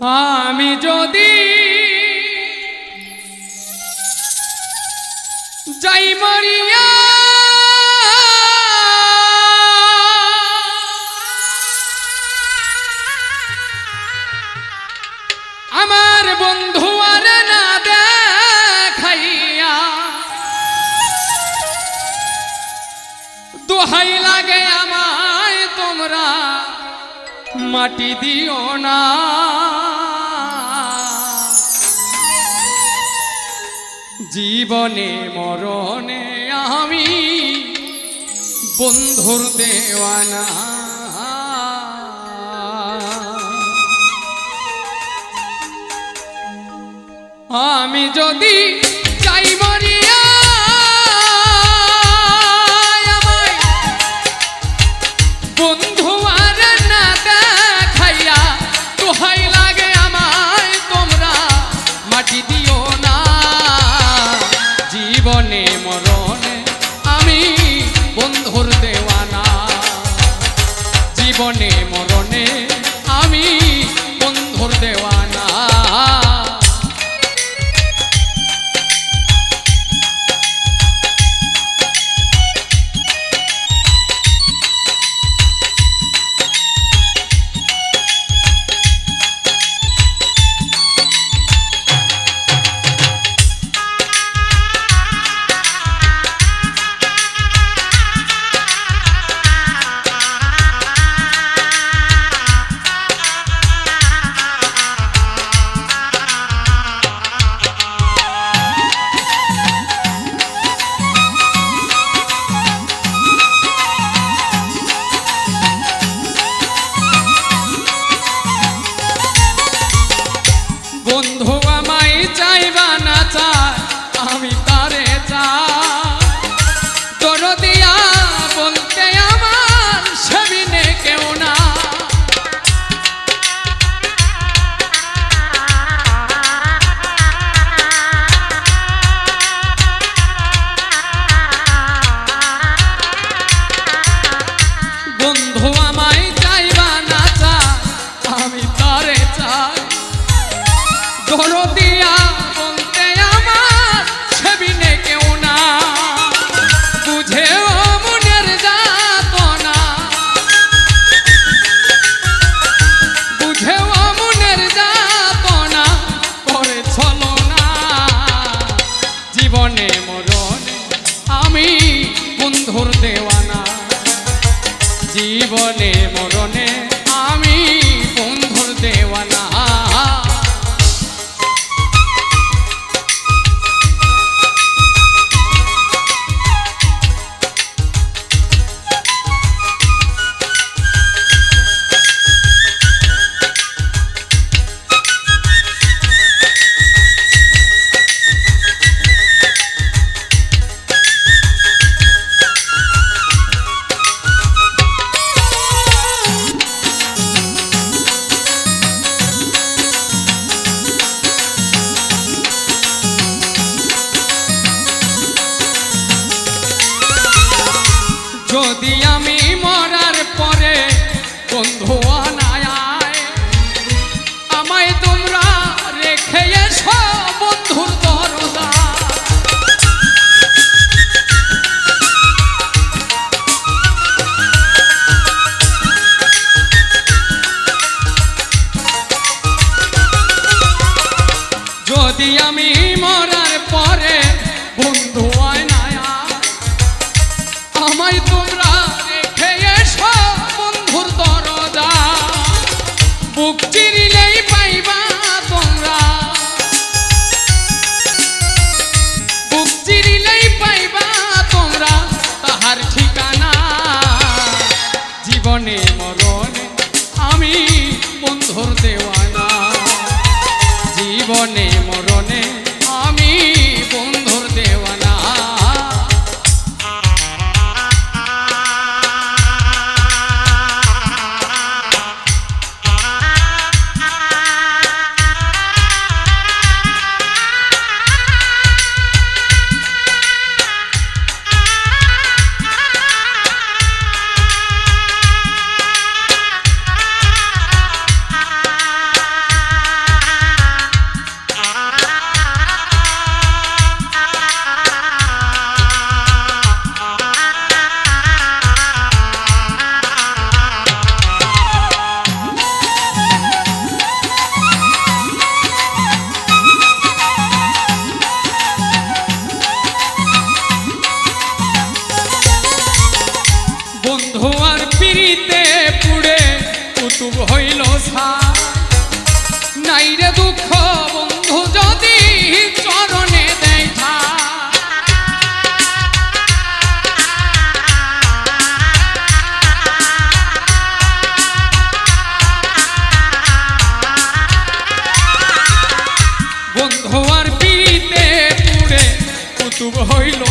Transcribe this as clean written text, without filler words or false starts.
আমি যদি যাই মরিয়া আমার বন্ধু আর না দেখাইয়া দোহাই লাগে আমায় তোমরা মাটি দিও না। জীবনে মরণে আমি বন্ধুর দেওয়ানা। আমি যদি চাই মরিয়া আমায় বন্ধু আর না দেখাইয়া দোহাই লাগে আমায় তোমরা মাটি দিও না। জীবনে মরণে আমি বন্ধুর দেওয়ানা। জীবনে মরণে আমি বন্ধুর দেওয়ানা। বন্ধু আমায় চাইবা না চায় আমি তারে চাই। দরদিয়া বলতে আমার সেবিনে কেউ না। বন্ধু আমায় চাইবা না চায় আমি তারে চাই। দরদিয়া বলতে আমার সেবিনে কেউ না। বুঝেও মনের যাতনা, বুঝেও মনের যাতনা করে চলো না। জীবনে মরণে আমি বন্ধুর দেওয়ানা। জীবনে মরণে আমি বন্ধুর দেওয়ানা। যদি আমি মরার পরে বন্ধু আনায় আমায় তোমরা রেখে এসো বন্ধুর দরজা। যদি আমি মরার পরে বন্ধু আনায় আমায় তোমরা রেখে এসো বন্ধুর দরজা। বুক চিরিলেই পাইবা তোমরা, বুক চিরিলেই পাইবা তোমরা তাহার ঠিকানা। জীবনে মরণে আমি বন্ধুর দেওয়ানা। জীবনে মরণে আমি বন্ধুর দেওয়ানা। ছাই নাই রে দুঃখ বন্ধু যদি চরণে দেয় ঠাই। বন্ধু আর পিতে পুড়ে কুতুব হইল